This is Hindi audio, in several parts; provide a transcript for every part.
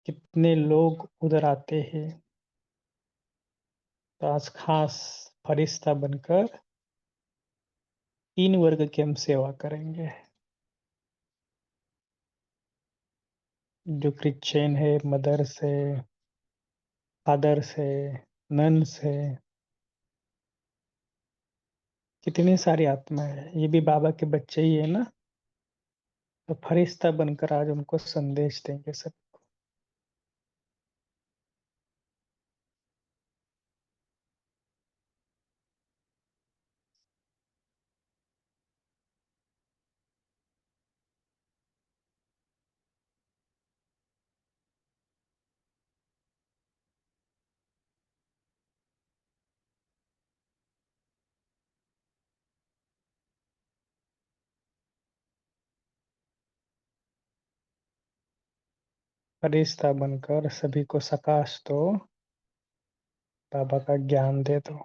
कितने लोग उधर आते हैं। तो आज खास फरिश्ता बनकर 3 वर्ग की हम सेवा करेंगे। जो क्रिश्चियन है, मदर्स है, फादर्स है, नन्स है, कितनी सारी आत्मा है। ये भी बाबा के बच्चे ही है ना। तो फरिश्ता बनकर आज उनको संदेश देंगे सब। फरिश्ता बनकर सभी को सकाश दो, बाबा का ज्ञान दे दो।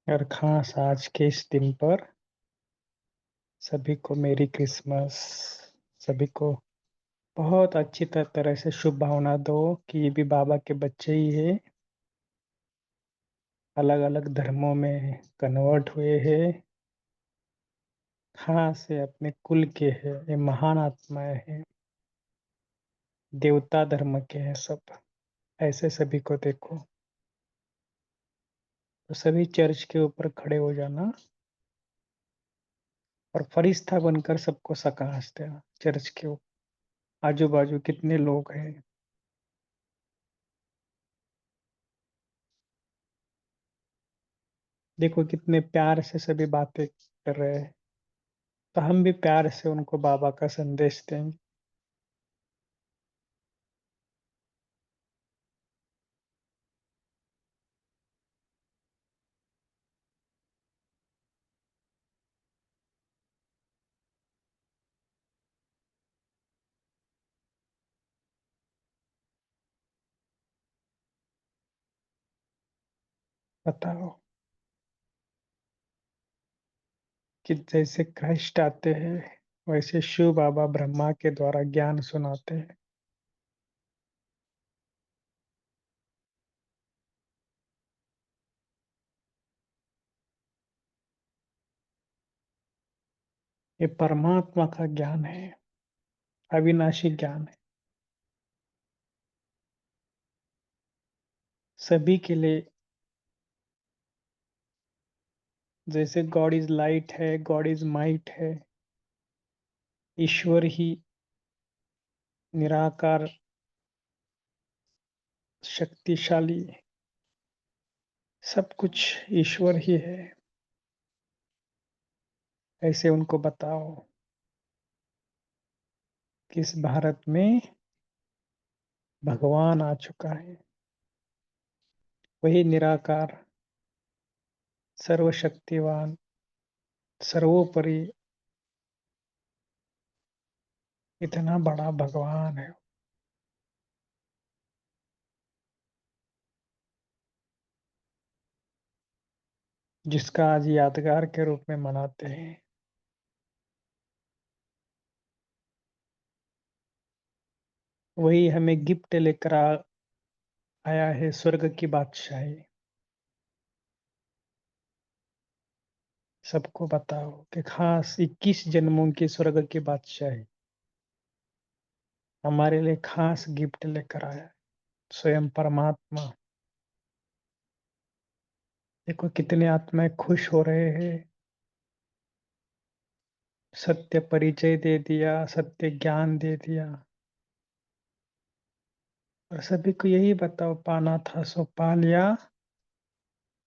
और खास आज के इस दिन पर सभी को मेरी क्रिसमस। सभी को बहुत अच्छी तरह से शुभ भावना दो कि ये भी बाबा के बच्चे ही है। अलग अलग धर्मों में कन्वर्ट हुए हैं। खास है अपने कुल के है, ये महान आत्माएं हैं। देवता धर्म के हैं सब। ऐसे सभी को देखो। तो सभी चर्च के ऊपर खड़े हो जाना और फरिश्ता बनकर सबको सकाश देना। चर्च के ऊपर आजू बाजू कितने लोग हैं। देखो कितने प्यार से सभी बातें कर रहे हैं। तो हम भी प्यार से उनको बाबा का संदेश देंगे। बताओ कि जैसे क्राइस्ट आते हैं वैसे शिव बाबा ब्रह्मा के द्वारा ज्ञान सुनाते हैं। ये परमात्मा का ज्ञान है, अविनाशी ज्ञान है। सभी के लिए। जैसे गॉड इज लाइट है, गॉड इज माइट है। ईश्वर ही निराकार शक्तिशाली, सब कुछ ईश्वर ही है। ऐसे उनको बताओ कि इस भारत में भगवान आ चुका है। वही निराकार, सर्वशक्तिवान, सर्वोपरि, इतना बड़ा भगवान है। जिसका आज यादगार के रूप में मनाते हैं। वही हमें गिफ्ट लेकर आया है, स्वर्ग की बादशाही। सबको बताओ कि खास 21 जन्मों की स्वर्ग की बादशाही हमारे लिए खास गिफ्ट लेकर आया है, स्वयं परमात्मा। देखो कितने आत्माएं खुश हो रहे हैं। सत्य परिचय दे दिया, सत्य ज्ञान दे दिया। और सभी को यही बताओ, पाना था सो पा लिया।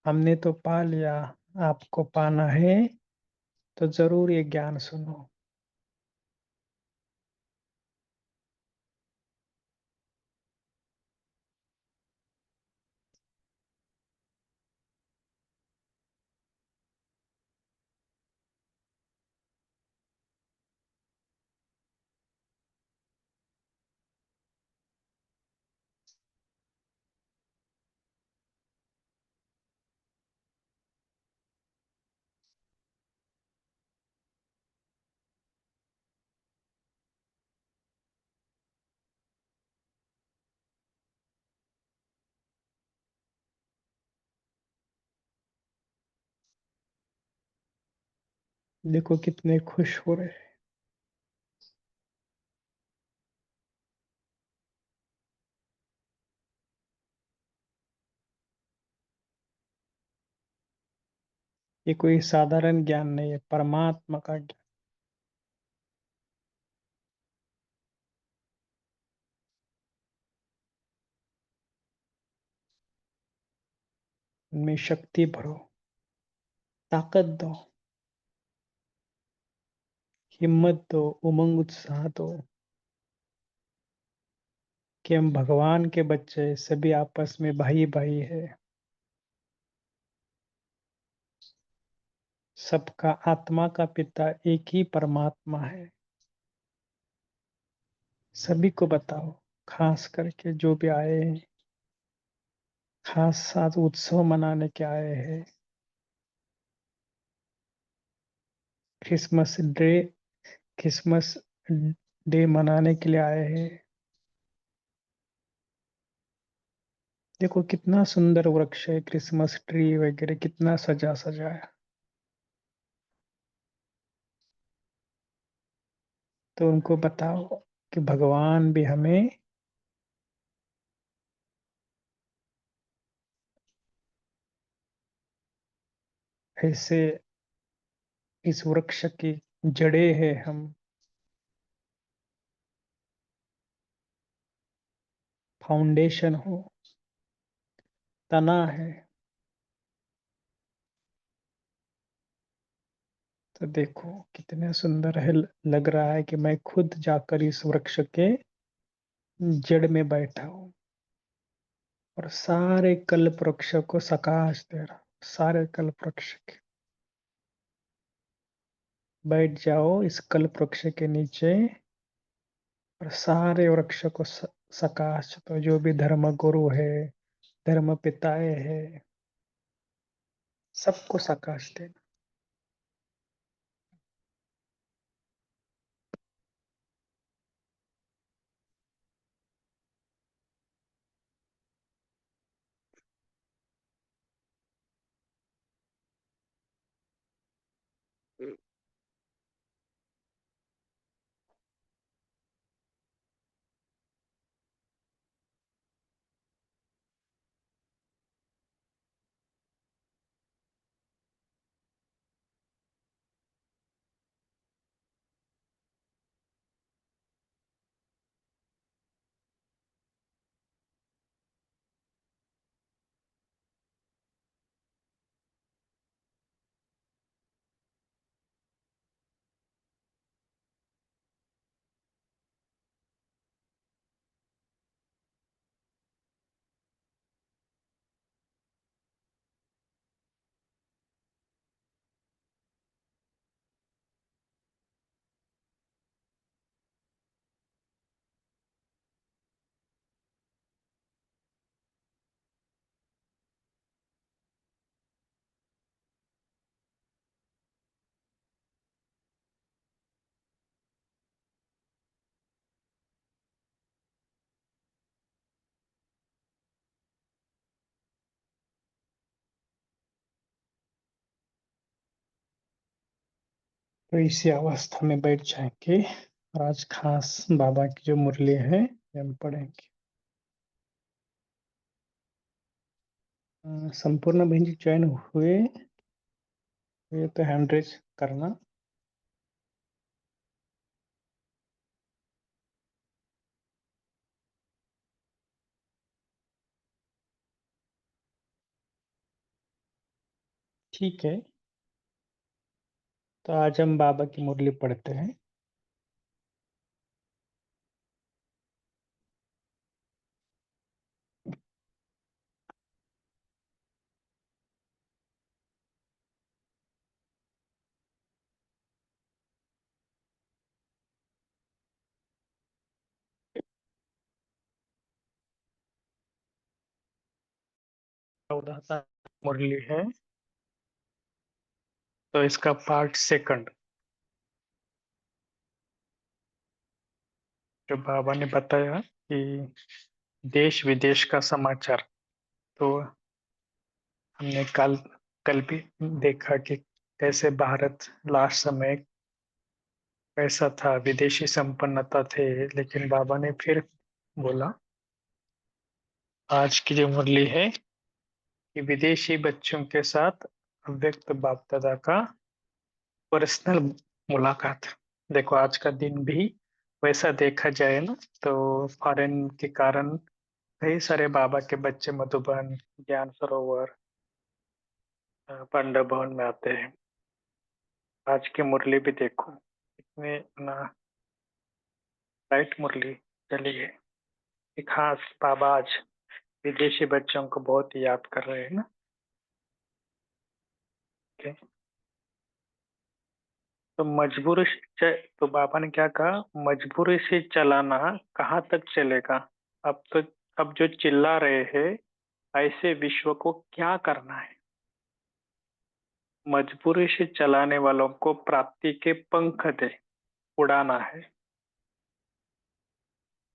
हमने तो पा लिया। आपको पाना है तो जरूर ये ज्ञान सुनो। देखो कितने खुश हो रहे हैं। ये कोई साधारण ज्ञान नहीं है, परमात्मा का ज्ञान। उनमें शक्ति भरो, ताकत दो, हिम्मत दो, उमंग उत्साह दो, कि हम भगवान के बच्चे सभी आपस में भाई भाई है। सबका आत्मा का पिता एक ही परमात्मा है। सभी को बताओ, खास करके जो भी आए हैं, खास साथ उत्सव मनाने के आए हैं, क्रिसमस डे, क्रिसमस डे मनाने के लिए आए हैं। देखो कितना सुंदर वृक्ष है, क्रिसमस ट्री वगैरह कितना सजा सजा है। तो उनको बताओ कि भगवान भी हमें ऐसे, इस वृक्ष की जड़ें है हम, फाउंडेशन हो, तना है। तो देखो कितने सुंदर है, लग रहा है कि मैं खुद जाकर इस वृक्ष के जड़ में बैठा हूँ और सारे कल्प वृक्ष को सकाश दे रहा हूँ। सारे कल्प वृक्ष के बैठ जाओ इस कल्प वृक्ष के नीचे और सारे वृक्ष को सकाश दो। जो भी धर्म गुरु है, धर्म पिताए है, सबको सकाश देना। तो इसी अवस्था में बैठ जाएंगे और आज खास बाबा की जो मुरली है ये हम पढ़ेंगे। संपूर्ण बहन जी चयन हुए, ये तो हैंड रेज करना। ठीक है, तो आज हम बाबा की मुरली पढ़ते हैं। चौदह मुरली है, तो इसका पार्ट सेकंड जो बाबा ने बताया कि देश विदेश का समाचार। तो हमने कल कल भी देखा कि कैसे भारत लास्ट समय कैसा था, विदेशी संपन्नता थे, लेकिन बाबा ने फिर बोला आज की जो मुरली है कि विदेशी बच्चों के साथ अव्यक्त बाप दादा का पर्सनल मुलाकात। देखो आज का दिन भी वैसा देखा जाए ना, तो फॉरेन के कारण कई सारे बाबा के बच्चे मधुबन, ज्ञान सरोवर, पांडव भवन में आते हैं। आज की मुरली भी देखो इतने ना राइट मुरली चली है कि खास बाबा आज विदेशी बच्चों को बहुत याद कर रहे हैं ना। ओके। तो तो बाबा ने क्या कहा, मजबूरी से चलाना कहाँ तक चलेगा। अब तो अब जो चिल्ला रहे हैं ऐसे विश्व को क्या करना है। मजबूरी से चलाने वालों को प्राप्ति के पंख दे, उड़ाना है।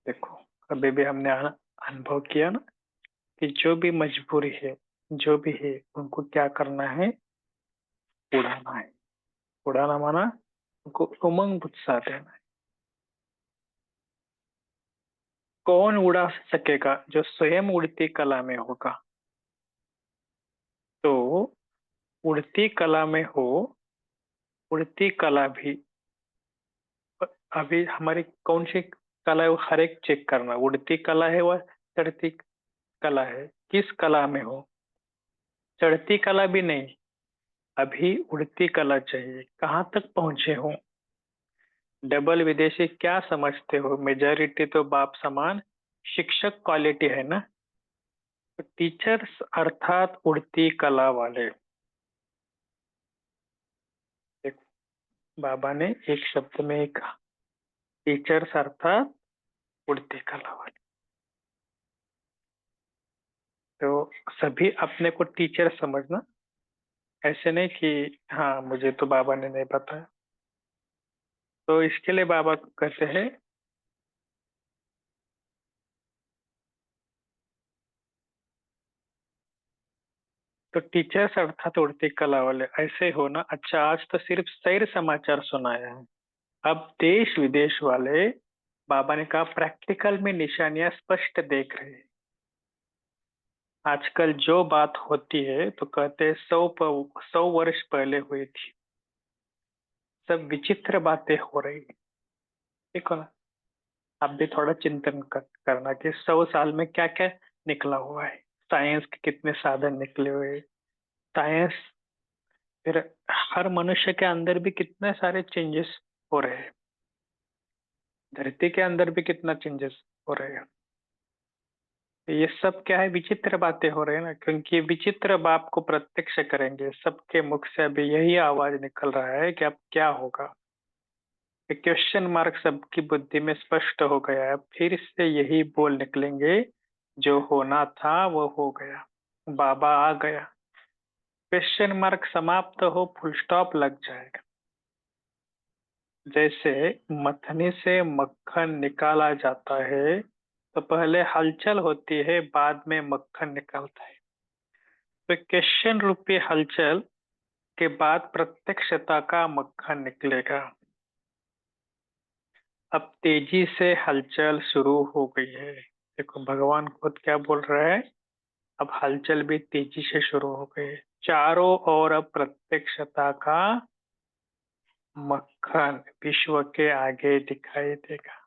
देखो कभी भी हमने अनुभव किया ना कि जो भी मजबूरी है, जो भी है, उनको क्या करना है, उड़ाना है। उड़ाना माना उनको उमंग उत्साह देना है। कौन उड़ा सकेगा, जो स्वयं उड़ती कला में होगा। तो उड़ती कला में हो, उड़ती कला भी अभी हमारी कौन सी कला है वो हर एक चेक करना, उड़ती कला है वह चढ़ती कला है, किस कला में हो। चढ़ती कला भी नहीं, अभी उड़ती कला चाहिए, कहाँ तक पहुंचे हो। डबल विदेशी क्या समझते हो, मेजॉरिटी तो बाप समान शिक्षक क्वालिटी है ना। तो टीचर्स अर्थात उड़ती कला वाले। देखो बाबा ने एक शब्द में एक टीचर्स अर्थात उड़ती कला वाले। तो सभी अपने को टीचर समझना, ऐसे नहीं कि हाँ मुझे तो बाबा ने नहीं बताया। तो इसके लिए बाबा कहते हैं तो टीचर्स अर्थात उड़ती कला वाले ऐसे हो ना। अच्छा आज तो सिर्फ सैर समाचार सुनाया है, अब देश विदेश वाले बाबा ने कहा प्रैक्टिकल में निशानियां स्पष्ट देख रहे हैं। आजकल जो बात होती है तो कहते हैं 100 वर्ष पहले हुई थी। सब विचित्र बातें हो रही है। देखो ना, आप भी थोड़ा चिंतन करना कि 100 साल में क्या क्या निकला हुआ है। साइंस के कितने साधन निकले हुए, साइंस फिर हर मनुष्य के अंदर भी कितने सारे चेंजेस हो रहे हैं, धरती के अंदर भी कितना चेंजेस हो रहे हैं। तो ये सब क्या है, विचित्र बातें हो रही है ना, क्योंकि विचित्र बाप को प्रत्यक्ष करेंगे। सबके मुख से अभी यही आवाज निकल रहा है कि अब क्या होगा। क्वेश्चन मार्क सबकी बुद्धि में स्पष्ट हो गया है, फिर से यही बोल निकलेंगे जो होना था वो हो गया, बाबा आ गया। क्वेश्चन मार्क समाप्त हो, फुल स्टॉप लग जाएगा। जैसे मथनी से मक्खन निकाला जाता है तो पहले हलचल होती है, बाद में मक्खन निकलता है। तो क्वेश्चन रूपी हलचल के बाद प्रत्यक्षता का मक्खन निकलेगा। अब तेजी से हलचल शुरू हो गई है। देखो भगवान खुद क्या बोल रहा है, अब हलचल भी तेजी से शुरू हो गई है। चारों ओर अब प्रत्यक्षता का मक्खन विश्व के आगे दिखाई देगा।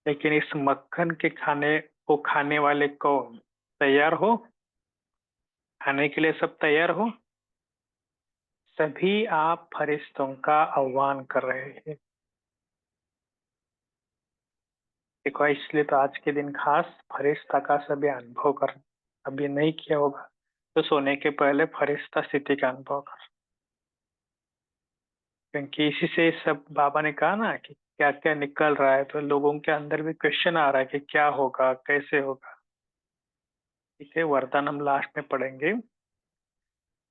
लेकिन इस मक्खन के खाने को खाने वाले कौन, तैयार हो, खाने के लिए सब तैयार हो। सभी आप फरिश्तों का आह्वान कर रहे हैं। देखो इसलिए तो आज के दिन खास फरिश्ता का सभी अनुभव कर, अभी नहीं किया होगा तो सोने के पहले फरिश्ता स्थिति का अनुभव कर। क्योंकि इसी से सब बाबा ने कहा ना कि क्या क्या निकल रहा है, तो लोगों के अंदर भी क्वेश्चन आ रहा है कि क्या होगा, कैसे होगा। ठीक है, वरदान हम लास्ट में पढ़ेंगे।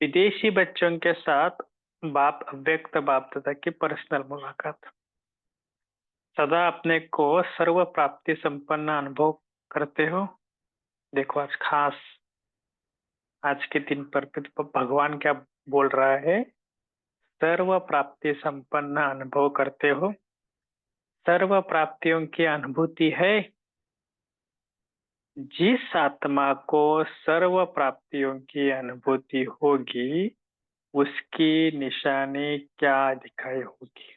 विदेशी बच्चों के साथ बाप अव्यक्त बाप दादा की पर्सनल मुलाकात। सदा अपने को सर्व प्राप्ति संपन्न अनुभव करते हो। देखो आज खास आज के दिन पर भी तो भगवान क्या बोल रहा है, सर्व प्राप्ति संपन्न अनुभव करते हो। सर्व प्राप्तियों की अनुभूति है। जिस आत्मा को सर्व प्राप्तियों की अनुभूति होगी, उसकी निशानी क्या दिखाई होगी?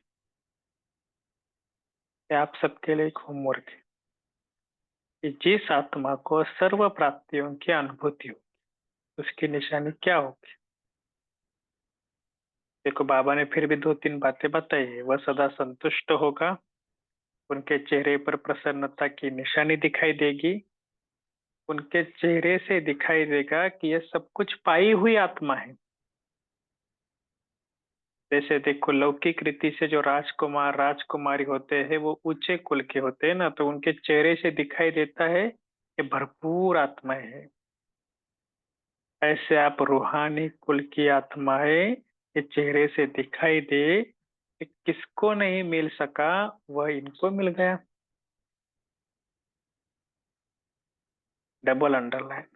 ये आप सबके लिए एक होमवर्क है कि जिस आत्मा को सर्व प्राप्तियों की अनुभूति हो, उसकी निशानी क्या होगी? देखो, बाबा ने फिर भी दो तीन बातें बताई है। वह सदा संतुष्ट होगा, उनके चेहरे पर प्रसन्नता की निशानी दिखाई देगी, उनके चेहरे से दिखाई देगा कि यह सब कुछ पाई हुई आत्मा है। जैसे देखो, लौकिक रीति से जो राजकुमार राजकुमारी होते हैं वो ऊंचे कुल के होते हैं ना, तो उनके चेहरे से दिखाई देता है कि भरपूर आत्माएं हैं। ऐसे आप रूहानी कुल की आत्माएं के चेहरे से दिखाई दे कि किसको नहीं मिल सका, वह इनको मिल गया। Double underline.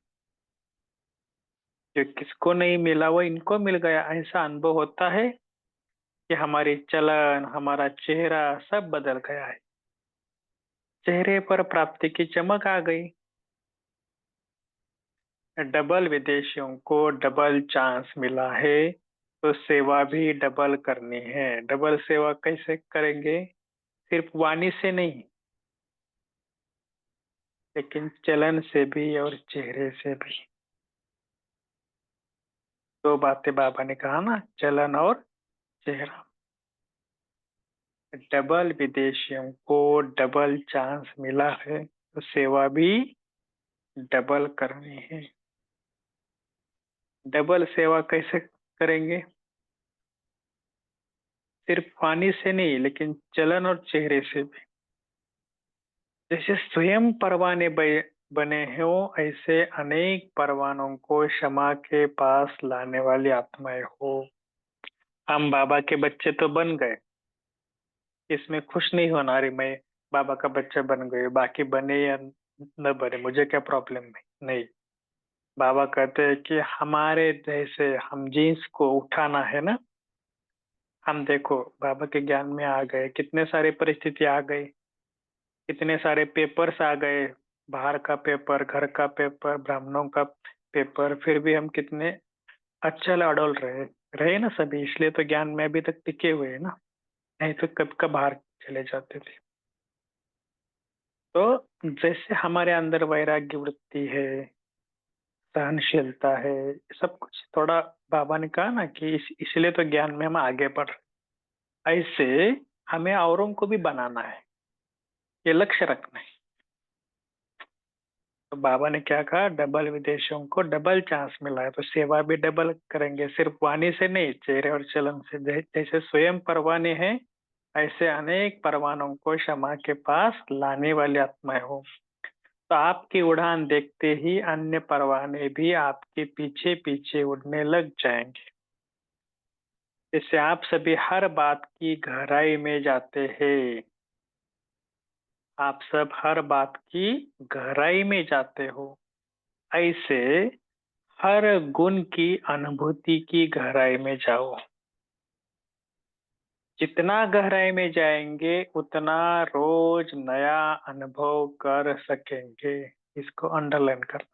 जो किसको नहीं मिला वो इनको मिल गया। ऐसा अनुभव होता है कि हमारी चलन, हमारा चेहरा सब बदल गया है। चेहरे पर प्राप्ति की चमक आ गई। डबल विदेशियों को डबल चांस मिला है, तो सेवा भी डबल करनी है। डबल सेवा कैसे करेंगे? सिर्फ वाणी से नहीं, लेकिन चलन से भी और चेहरे से भी। दो बातें बाबा ने कहा ना, चलन और चेहरा। डबल विदेशियों को डबल चांस मिला है, तो सेवा भी डबल करनी है। डबल सेवा कैसे करेंगे? सिर्फ वाणी से नहीं, लेकिन चलन और चेहरे से भी। जैसे स्वयं परवाने बने हो, ऐसे अनेक परवानों को क्षमा के पास लाने वाली आत्माएं हो। हम बाबा के बच्चे तो बन गए, इसमें खुश नहीं होना, अरे मैं बाबा का बच्चा बन गए, बाकी बने या न बने मुझे क्या प्रॉब्लम है। नहीं, बाबा कहते हैं कि हमारे जैसे हम जीन्स को उठाना है ना। हम देखो, बाबा के ज्ञान में आ गए, कितने सारे परिस्थिति आ गई, कितने सारे पेपर्स आ गए। बाहर का पेपर, घर का पेपर, ब्राह्मणों का पेपर, फिर भी हम कितने अच्छा अडोल रहे रहे ना सभी। इसलिए तो ज्ञान में अभी तक टिके हुए हैं ना, नहीं तो कब कब बाहर चले जाते थे। तो जैसे हमारे अंदर वैराग्य वृत्ति है, सहनशीलता है, सब कुछ थोड़ा, बाबा ने कहा ना कि इसलिए तो ज्ञान में हम आगे बढ़ रहे। ऐसे हमें औरों को भी बनाना है, ये लक्ष्य रखना है। तो बाबा ने क्या कहा, डबल विदेशियों को डबल चांस मिला है, तो सेवा भी डबल करेंगे। सिर्फ वाणी से नहीं, चेहरे और चलन से। जैसे स्वयं परवाने हैं, ऐसे अनेक परवानों को क्षमा के पास लाने वाली आत्माएं हो। तो आपकी उड़ान देखते ही अन्य परवाने भी आपके पीछे पीछे उड़ने लग जाएंगे। जैसे आप सभी हर बात की गहराई में जाते हैं, आप सब हर बात की गहराई में जाते हो, ऐसे हर गुण की अनुभूति की गहराई में जाओ। जितना गहराई में जाएंगे, उतना रोज नया अनुभव कर सकेंगे। इसको अंडरलाइन कर।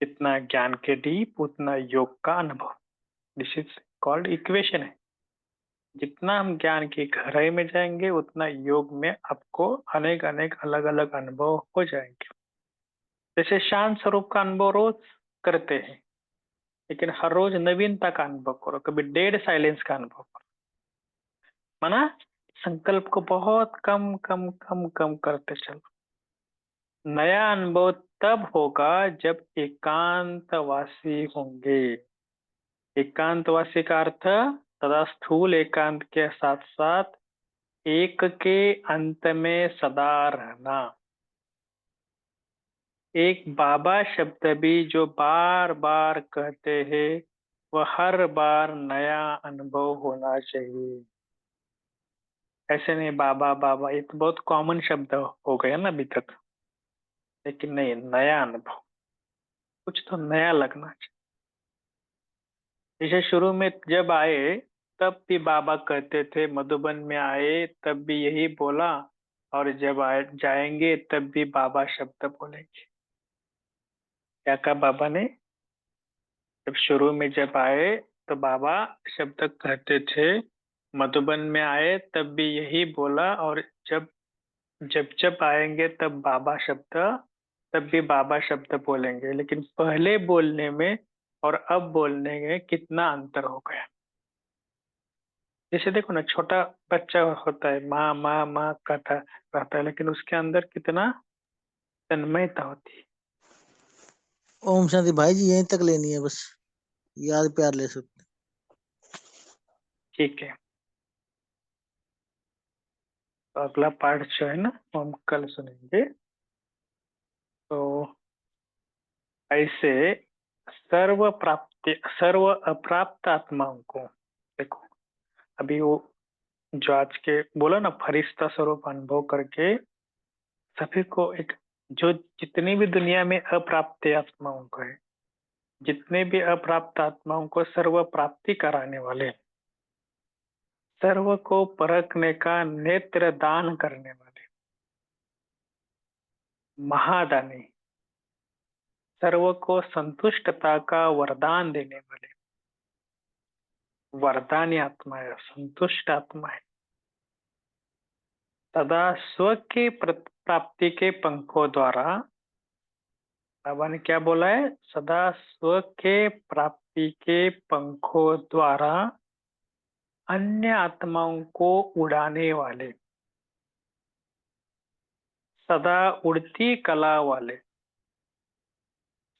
जितना ज्ञान के डीप, उतना योग का अनुभव। दिस इज कॉल्ड इक्वेशन है। जितना हम ज्ञान की गहराई में जाएंगे, उतना योग में आपको अनेक अनेक अलग अलग अनुभव हो जाएंगे। जैसे शांत स्वरूप का अनुभव रोज करते हैं, लेकिन हर रोज नवीनता का अनुभव करो। कभी डेड साइलेंस का अनुभव करो। माना, संकल्प को बहुत कम कम कम कम करते चलो। नया अनुभव तब होगा जब एकांतवासी होंगे। एकांतवासी का अर्थ सदा स्थूल एकांत के साथ साथ एक के अंत में सदा रहना। एक बाबा शब्द भी जो बार बार कहते हैं, वह हर बार नया अनुभव होना चाहिए। ऐसे नहीं बाबा बाबा, ये तो बहुत कॉमन शब्द हो गया ना अभी तक। लेकिन नहीं, नया अनुभव, कुछ तो नया लगना चाहिए। जैसे शुरू में जब आए तब भी बाबा कहते थे, मधुबन में आए तब भी यही बोला, और जब आए जाएंगे तब भी बाबा शब्द बोलेंगे। क्या कहा बाबा ने? जब शुरू में जब आए तो बाबा शब्द कहते थे, मधुबन में आए तब भी यही बोला, और जब जब जब आएंगे तब बाबा शब्द, तब भी बाबा शब्द बोलेंगे। लेकिन पहले बोलने में और अब बोलने में कितना अंतर हो गया। जैसे देखो ना, छोटा बच्चा होता है, माँ माँ माँ कहता रहता है, लेकिन उसके अंदर कितना तन्मयता होती है। ओम शांति भाई जी, यहीं तक लेनी है बस, याद प्यार ले सकते। ठीक है, तो अगला पार्ट जो है ना वो हम कल सुनेंगे। तो ऐसे सर्व अप्राप्त आत्माओं को देखो। अभी वो जो आज के बोला ना, फरिश्ता स्वरूप अनुभव करके सभी को एक, जो जितनी भी दुनिया में अप्राप्त आत्माओं को है, जितने भी अप्राप्त आत्माओं को सर्व प्राप्ति कराने वाले, सर्व को परखने का नेत्र दान करने वाले, महादानी, सर्व को संतुष्टता का वरदान देने वाले, वरदानी आत्मा है, संतुष्ट आत्मा है। सदा स्व के प्राप्ति के पंखों द्वारा, बाबा ने क्या बोला है? सदा स्व के प्राप्ति के पंखों द्वारा अन्य आत्माओं को उड़ाने वाले, सदा उड़ती कला वाले,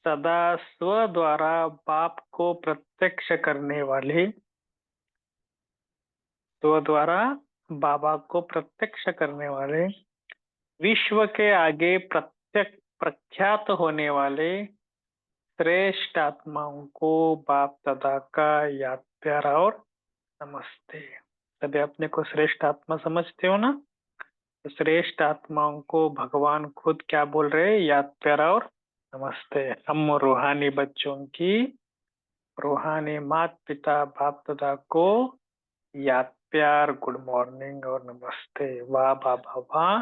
सदा स्व द्वारा बाप को प्रत्यक्ष करने वाले, स्व द्वारा बाबा को प्रत्यक्ष करने वाले, विश्व के आगे प्रत्यक्ष प्रख्यात होने वाले श्रेष्ठ आत्माओं को बाप दादा का याद प्यार और नमस्ते। सभी अपने को श्रेष्ठ आत्मा समझते हो ना? तो श्रेष्ठ आत्माओं को भगवान खुद क्या बोल रहे हैं? याद प्यार और नमस्ते। हम रूहानी बच्चों की, रूहानी माता पिता बाप दादा को याद प्यार, गुड मॉर्निंग और नमस्ते। वाह बाबा वाह,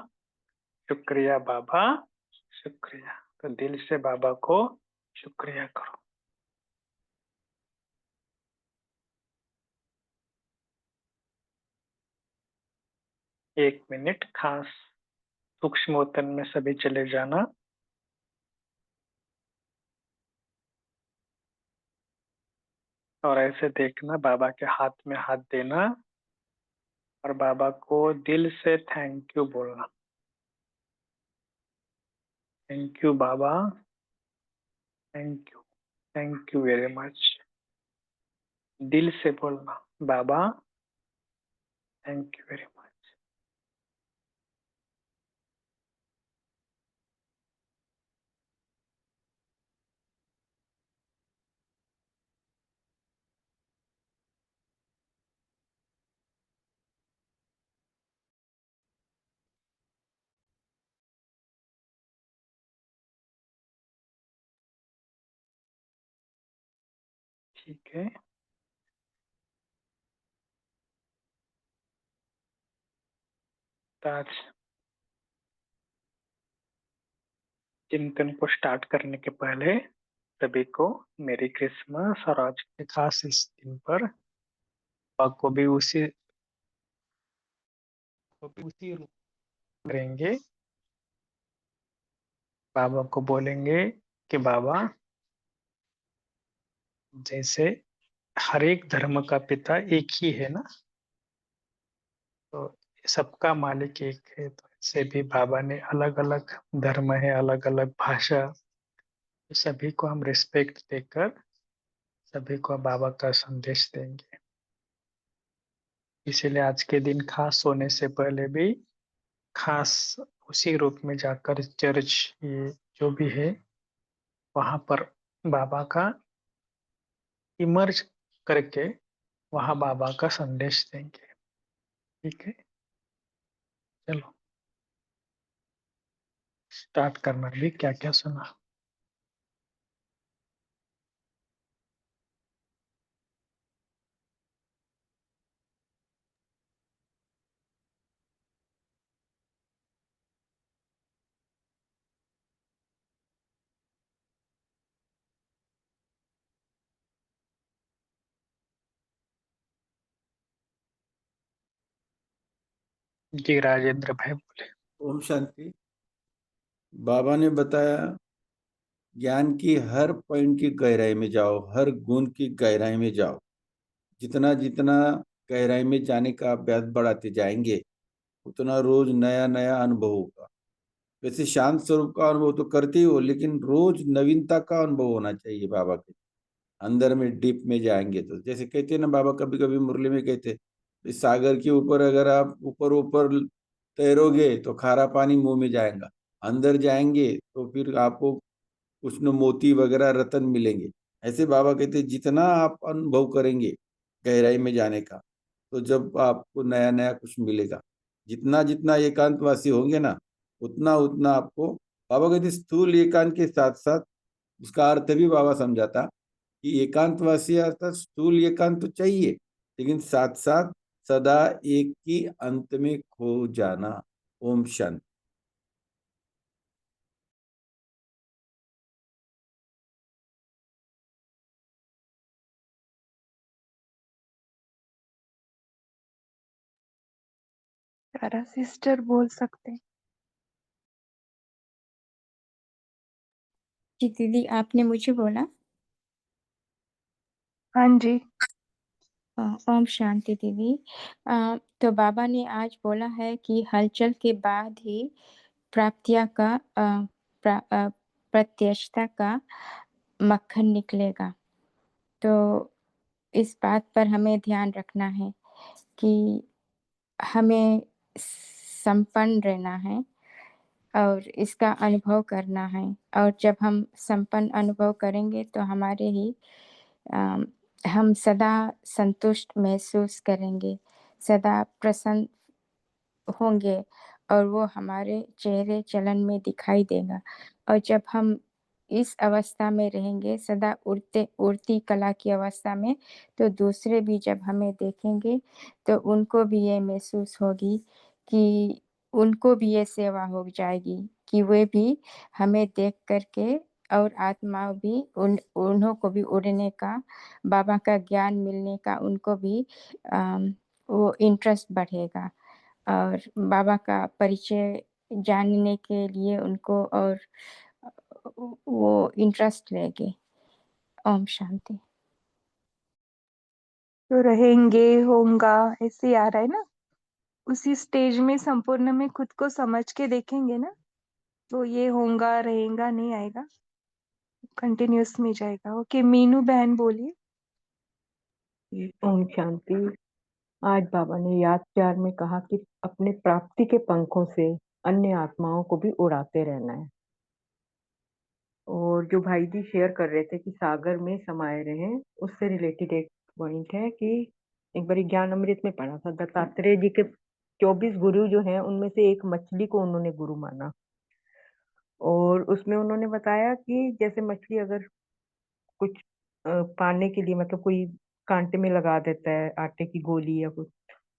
शुक्रिया बाबा, शुक्रिया। तो दिल से बाबा को शुक्रिया करो। 1 मिनट खास सूक्ष्म वतन में सभी चले जाना, और ऐसे देखना, बाबा के हाथ में हाथ देना, और बाबा को दिल से थैंक यू बोलना। Thank you Baba, thank you, thank you very much. दिल से बोलना, बाबा थैंक यू वेरी मच। ठीक है, तो आज चिंतन को स्टार्ट करने के पहले सभी को मेरी क्रिसमस, और आज के खास इस दिन पर को भी उसी रूप में करेंगे। बाबा को बोलेंगे कि बाबा, जैसे हर एक धर्म का पिता एक ही है ना, तो सबका मालिक एक है, तो ऐसे भी बाबा ने अलग अलग धर्म है, अलग अलग भाषा, तो सभी को हम रिस्पेक्ट देकर सभी को बाबा का संदेश देंगे। इसीलिए आज के दिन खास सोने से पहले भी खास उसी रूप में जाकर चर्च, ये जो भी है वहां पर बाबा का इमर्ज करके वहां बाबा का संदेश देंगे। ठीक है, चलो स्टार्ट करना भी, क्या क्या सुना। 。 . 。 . 。 . 。 . . . . . . . . . 。 . . . . . . . . . . . . 。 . . . . . . . . 。 . 。 . 。 . 。 . 。 . 。 . . 。 . 。 . 。 . 。जी राजेंद्र भाई बोले। ओम शांति। बाबा ने बताया ज्ञान की हर पॉइंट की गहराई में जाओ, हर गुण की गहराई में जाओ। जितना जितना गहराई में जाने का अभ्यास बढ़ाते जाएंगे उतना रोज नया नया अनुभव होगा। वैसे शांत स्वरूप का अनुभव तो करते ही हो, लेकिन रोज नवीनता का अनुभव होना चाहिए बाबा के अंदर में, डीप में जाएंगे तो। जैसे कहते हैं ना बाबा, कभी कभी मुरली में कहते, इस सागर के ऊपर अगर आप ऊपर ऊपर तैरोगे तो खारा पानी मुंह में जाएगा, अंदर जाएंगे तो फिर आपको कुछ न मोती वगैरह रतन मिलेंगे। ऐसे बाबा कहते हैं जितना आप अनुभव करेंगे गहराई में जाने का, तो जब आपको नया नया कुछ मिलेगा। जितना जितना एकांतवासी होंगे ना, उतना उतना आपको, बाबा कहते हैं स्थूल एकांत के साथ साथ, उसका अर्थ भी बाबा समझाता कि एकांतवासी अर्थात स्थूल एकांत तो चाहिए, लेकिन साथ साथ सदा एक ही अंत में खो जाना। ओम शांति। तारा सिस्टर बोल सकते हैं। जी दीदी, आपने मुझे बोला। हाँ जी। ओम शांति दीदी। तो बाबा ने आज बोला है कि हलचल के बाद ही प्राप्तिया का प्रत्यक्षता का मक्खन निकलेगा। तो इस बात पर हमें ध्यान रखना है कि हमें संपन्न रहना है और इसका अनुभव करना है। और जब हम संपन्न अनुभव करेंगे तो हमारे ही हम सदा संतुष्ट महसूस करेंगे, सदा प्रसन्न होंगे और वो हमारे चेहरे चलन में दिखाई देगा। और जब हम इस अवस्था में रहेंगे, सदा उड़ती कला की अवस्था में, तो दूसरे भी जब हमें देखेंगे तो उनको भी ये महसूस होगी कि उनको भी ये सेवा हो जाएगी कि वे भी हमें देख करके, और आत्मा भी उन्हों को भी उड़ने का, बाबा का ज्ञान मिलने का उनको भी वो इंटरेस्ट बढ़ेगा और बाबा का परिचय जानने के लिए उनको और वो इंटरेस्ट लेंगे। ओम शांति। तो रहेंगे होगा ऐसे ही आ रहा है ना, उसी स्टेज में संपूर्ण में खुद को समझ के देखेंगे ना, तो ये होगा रहेगा नहीं आएगा, कंटिन्यूस में जाएगा। ओके, मीनू बहन बोलिए। ओम शांति। आज बाबा ने याद प्यार में कहा कि अपने प्राप्ति के पंखों से अन्य आत्माओं को भी उड़ाते रहना है। और जो भाई जी शेयर कर रहे थे कि सागर में समाये रहें, उससे रिलेटेड एक पॉइंट है कि एक बार ज्ञान अमृत में पढ़ा था, दत्तात्रेय जी के 24 गुरु जो हैं उनमें से एक मछली को उन्होंने गुरु माना। और उसमें उन्होंने बताया कि जैसे मछली अगर कुछ पाने के लिए, मतलब कोई कांटे में लगा देता है आटे की गोली या कुछ,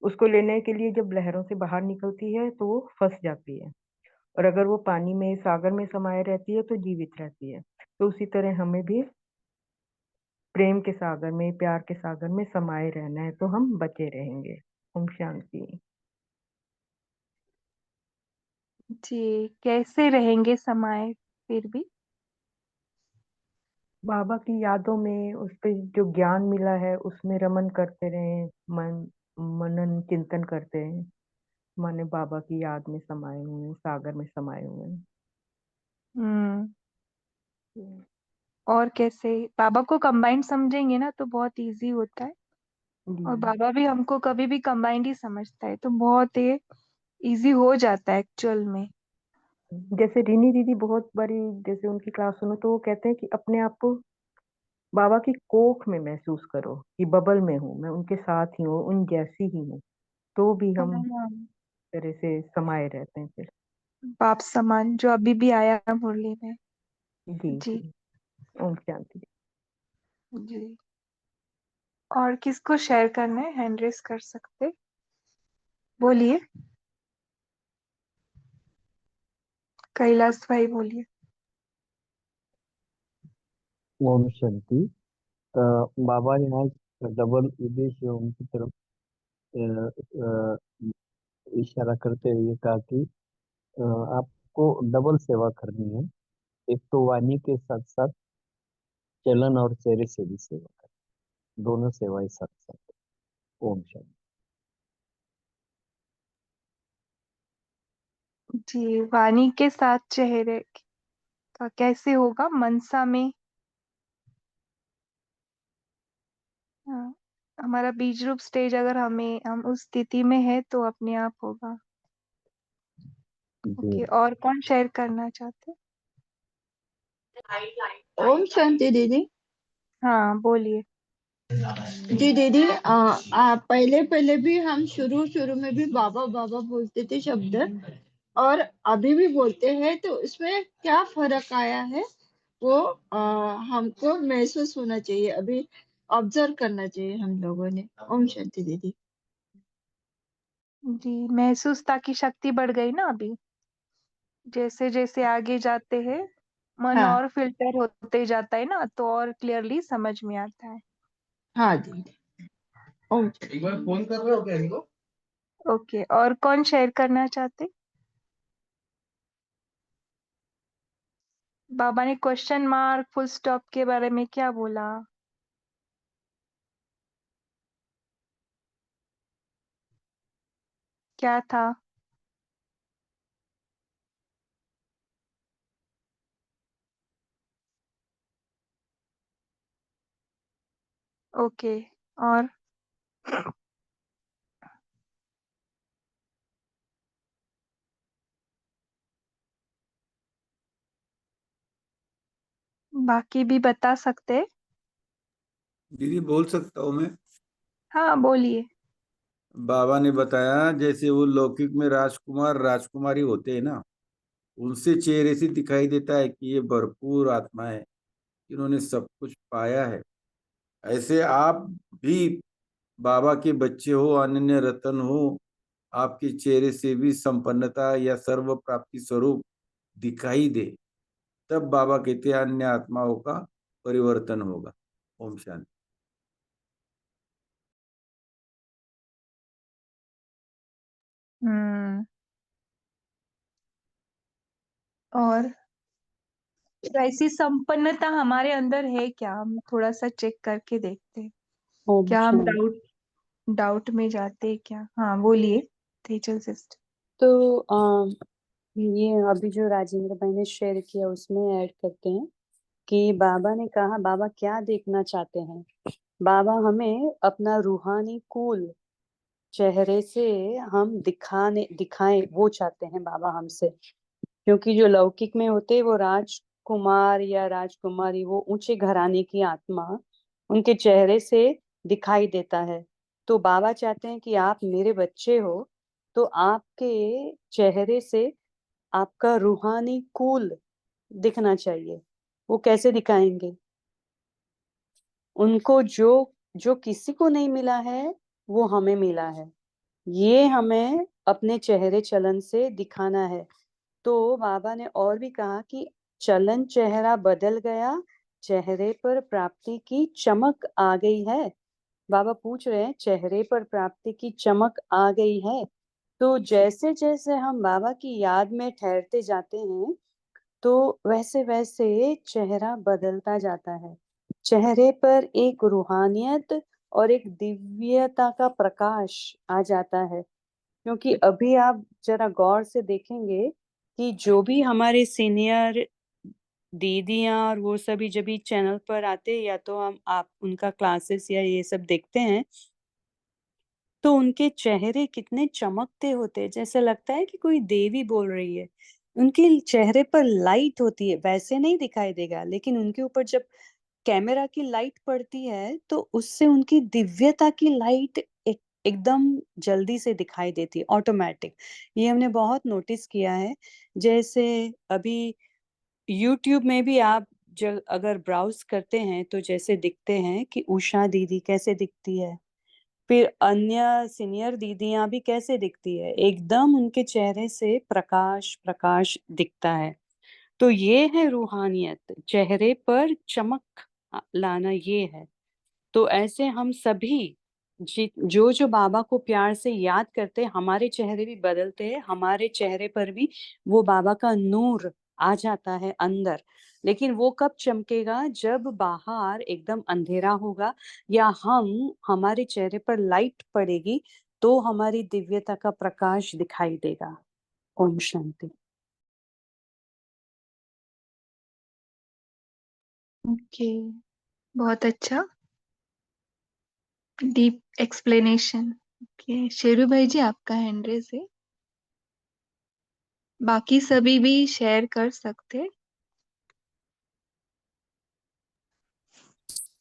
उसको लेने के लिए जब लहरों से बाहर निकलती है तो वो फंस जाती है। और अगर वो पानी में, सागर में समाये रहती है तो जीवित रहती है। तो उसी तरह हमें भी प्रेम के सागर में, प्यार के सागर में समाये रहना है, तो हम बचे रहेंगे। ओम शांति। जी, कैसे रहेंगे समाये फिर भी? बाबा की यादों में, उस पे जो ज्ञान मिला है उसमें रमन करते रहें, मनन चिंतन करते हैं, माने बाबा की याद में समाये हुए हैं, सागर में समाये हुए हैं। हम्म। और कैसे बाबा को कंबाइंड समझेंगे ना तो बहुत इजी होता है, और जी। बाबा भी हमको कभी भी कंबाइंड ही समझता है, तो बहुत ये इजी हो जाता है एक्चुअल में। जैसे रिनी दीदी बहुत बारी, जैसे उनकी क्लास सुनो तो वो कहते हैं कि अपने आप को बाबा की कोख में महसूस करो कि बबल में हूँ मैं, उनके साथ ही हूँ, उन जैसी ही हूँ, तो भी हम हाँ, तरह से समाये रहते हैं फिर। बाप समान जो अभी भी आया मुरली में। जी जी। जी। ओम शांति। जी। और किसको शेयर करना है, हैंड रेस कर सकते, बोलिए। कैलाश भाई बोलिए। ओम शांति। बाबा ने आज डबल उद्देश्य उनकी तरफ इशारा करते हुए कहा कि आपको डबल सेवा करनी है। एक तो वाणी के साथ साथ चलन और चेहरे से भी सेवा करनी, दोनों सेवाएं साथ साथ। ओम शांति। जी, वाणी के साथ चेहरे का कैसे होगा मनसा में? हाँ, हमारा बीज रूप स्टेज अगर हम उस स्थिति में है तो अपने आप होगा। जी ओके, और कौन शेयर करना चाहते? ओम शांति दीदी। हाँ, बोलिए। जी दीदी, पहले पहले भी हम शुरू शुरू में भी बाबा बाबा बोलते थे शब्द, और अभी भी बोलते हैं, तो इसमें क्या फर्क आया है वो हमको महसूस होना चाहिए, अभी ऑब्जर्व करना चाहिए हम लोगों ने। ओम शांति दीदी। जी, महसूसता की शक्ति बढ़ गई ना अभी। जैसे जैसे आगे जाते हैं मन हाँ और फिल्टर होते जाता है ना, तो और क्लियरली समझ में आता है। हाँ दीदी। ओम शांति। एक बार फोन कर रहे हो क्या इनको? ओके, और कौन शेयर करना चाहते? बाबा ने क्वेश्चन मार्क फुल स्टॉप के बारे में क्या बोला? क्या था? ओके, और बाकी भी बता सकते? दीदी बोल सकता हूँ मैं? हाँ, बोलिए। बाबा ने बताया जैसे वो लौकिक में राजकुमार राजकुमारी होते हैं ना, उनसे चेहरे से दिखाई देता है कि ये भरपूर आत्मा है, इन्होंने सब कुछ पाया है। ऐसे आप भी बाबा के बच्चे हो, अनन्य रतन हो, आपके चेहरे से भी संपन्नता या सर्व प्राप्ति स्वरूप दिखाई दे, तब बाबा कहते हैं अन्य आत्माओं का परिवर्तन होगा। ओम शांति। हम्म, और वैसी संपन्नता हमारे अंदर है क्या? हम थोड़ा सा चेक करके देखते हैं। ओम क्या हम शांति। डाउट में जाते हैं क्या? हाँ, बोलिए तेजल सिस्टर। तो ये अभी जो राजेंद्र भाई ने शेयर किया उसमें ऐड करते हैं कि बाबा ने कहा बाबा क्या देखना चाहते हैं। बाबा हमें अपना रूहानी कूल चेहरे से हम दिखाएं वो चाहते हैं बाबा हमसे, क्योंकि जो लौकिक में होते हैं वो राजकुमार या राजकुमारी, वो ऊंचे घराने की आत्मा उनके चेहरे से दिखाई देता है। तो बाबा चाहते हैं कि आप मेरे बच्चे हो, तो आपके चेहरे से आपका रूहानी कूल दिखना चाहिए। वो कैसे दिखाएंगे? उनको जो जो किसी को नहीं मिला है वो हमें मिला है, ये हमें अपने चेहरे चलन से दिखाना है। तो बाबा ने और भी कहा कि चलन चेहरा बदल गया, चेहरे पर प्राप्ति की चमक आ गई है। बाबा पूछ रहे हैं चेहरे पर प्राप्ति की चमक आ गई है। तो जैसे जैसे हम बाबा की याद में ठहरते जाते हैं तो वैसे वैसे चेहरा बदलता जाता है। चेहरे पर एक रूहानियत और एक दिव्यता का प्रकाश आ जाता है। क्योंकि अभी आप जरा गौर से देखेंगे कि जो भी हमारे सीनियर दीदियां और वो सभी जब भी चैनल पर आते हैं या तो हम आप उनका क्लासेस या ये सब देखते हैं, तो उनके चेहरे कितने चमकते होते हैं, जैसे लगता है कि कोई देवी बोल रही है। उनके चेहरे पर लाइट होती है, वैसे नहीं दिखाई देगा, लेकिन उनके ऊपर जब कैमरा की लाइट पड़ती है तो उससे उनकी दिव्यता की लाइट एकदम जल्दी से दिखाई देती है, ऑटोमेटिक। ये हमने बहुत नोटिस किया है। जैसे अभी यूट्यूब में भी आप जब अगर ब्राउज करते हैं तो जैसे दिखते हैं कि उषा दीदी कैसे दिखती है, फिर अन्य सीनियर दीदियां भी कैसे दिखती है, एकदम उनके चेहरे से प्रकाश प्रकाश दिखता है। तो ये है रूहानियत, चेहरे पर चमक लाना, ये है। तो ऐसे हम सभी जो जो बाबा को प्यार से याद करते, हमारे चेहरे भी बदलते हैं, हमारे चेहरे पर भी वो बाबा का नूर आ जाता है अंदर। लेकिन वो कब चमकेगा? जब बाहर एकदम अंधेरा होगा या हमारे चेहरे पर लाइट पड़ेगी, तो हमारी दिव्यता का प्रकाश दिखाई देगा। ओम शांति। ओके, बहुत अच्छा, डीप एक्सप्लेनेशन। ओके, शेरू भाई जी आपका हैंड रेज है, बाकी सभी भी शेयर कर सकते।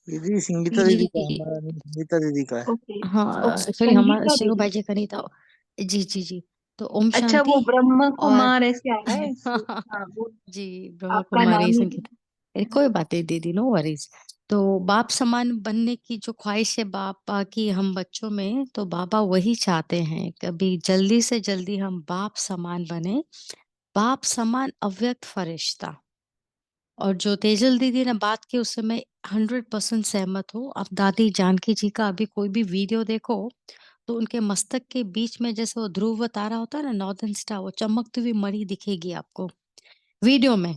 दीदी संगीता दीदी का, जी हमारा नहीं, संगीता दीदी का है। ओके हाँ, ओके, सॉरी, हमारा संगीता शेरू दीदी। भाई जी का नहीं था। जी जी जी। तो ओम अच्छा, वो शांति। ब्रह्म और कुमार ऐसे आ रहा है हाँ, वो जी, ब्रह्मा आपका कुमारी नाम ही संगीत। कोई बात नहीं दीदी, नो वरीज। तो बाप समान बनने की जो ख्वाहिश है बापा की हम बच्चों में, तो बाबा वही चाहते हैं, कभी जल्दी से जल्दी हम बाप समान बने, बाप समान अव्यक्त फरिश्ता। और जो तेजल दीदी ने बात की उससे मैं 100% सहमत हूँ। अब दादी जानकी जी का अभी कोई भी वीडियो देखो, तो उनके मस्तक के बीच में जैसे वो ध्रुव तारा होता है ना, नॉर्दर्न स्टार, वो चमकती हुई मणि दिखेगी आपको वीडियो में।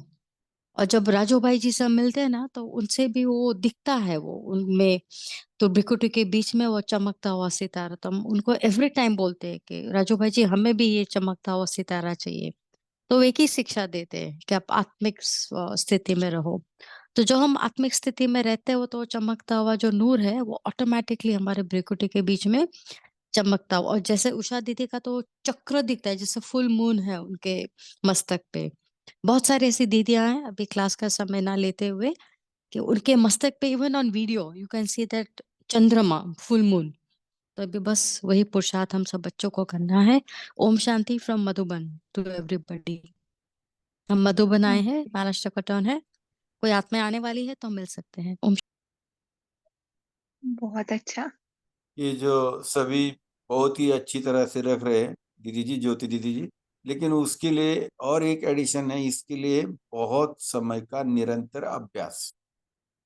और जब राजू भाई जी से मिलते हैं ना, तो उनसे भी वो दिखता है, वो उनमें तो भ्रिकुटी के बीच में वो चमकता हुआ सितारा। तो हम उनको एवरी टाइम बोलते हैं कि राजू भाई जी हमें भी ये चमकता हुआ सितारा चाहिए। तो एक ही शिक्षा देते हैं कि आप आत्मिक स्थिति में रहो। तो जो हम आत्मिक स्थिति में रहते हैं, वो तो चमकता हुआ जो नूर है, वो ऑटोमेटिकली हमारे भ्रिकुटी के बीच में चमकता हुआ। और जैसे उषा दीदी का तो चक्र दिखता है, जैसे फुल मून है उनके मस्तक पे। बहुत सारी ऐसी दीदियां हैं, अभी क्लास का समय ना लेते हुए, कि उनके मस्तक पे even on video you can see that चंद्रमा, फुल मून। तो अभी बस वही पुरुषार्थ हम सब बच्चों को करना है। Om Shanti from Madhuban to everybody. हम मधुबन आए हैं, महाराष्ट्र का टर्न है। कोई आत्मा आने वाली है तो हम मिल सकते हैं। ओम। बहुत अच्छा। ये जो सभी बहुत ही अच्छी तरह से रख रहे हैं दीदी जी, ज्योति दीदी जी, लेकिन उसके लिए और एक एडिशन है, इसके लिए बहुत समय का निरंतर अभ्यास,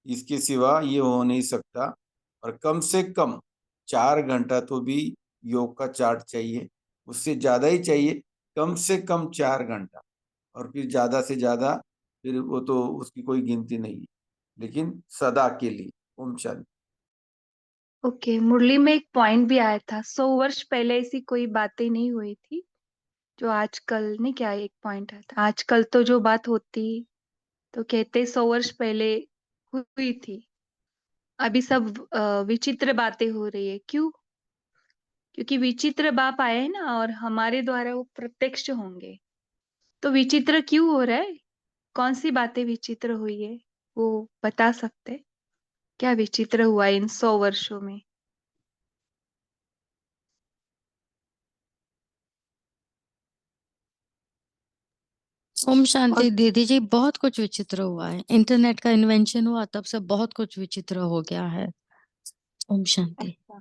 इसके सिवा ये हो नहीं सकता। और कम से कम 4 घंटा तो भी योग का चार्ट चाहिए, उससे ज्यादा ही चाहिए, कम से कम 4 घंटा। और फिर ज्यादा से ज्यादा, फिर वो तो उसकी कोई गिनती नहीं है, लेकिन सदा के लिए। ओम शांति। ओके, मुरली में एक पॉइंट भी आया था, 100 वर्ष पहले ऐसी कोई बातें नहीं हुई थी जो आजकल नहीं। क्या एक पॉइंट आया था, आजकल तो जो बात होती तो कहते 100 वर्ष पहले हुई थी। अभी सब विचित्र बातें हो रही है, क्यों? क्योंकि विचित्र बाप आए हैं ना, और हमारे द्वारा वो प्रत्यक्ष होंगे। तो विचित्र क्यों हो रहा है? कौन सी बातें विचित्र हुई है, वो बता सकते? क्या विचित्र हुआ इन 100 वर्षों में? ओम और शांति दीदी जी, बहुत कुछ विचित्र हुआ है। इंटरनेट का इन्वेंशन हुआ तब से बहुत कुछ विचित्र हो गया है। ओम शांति। अच्छा,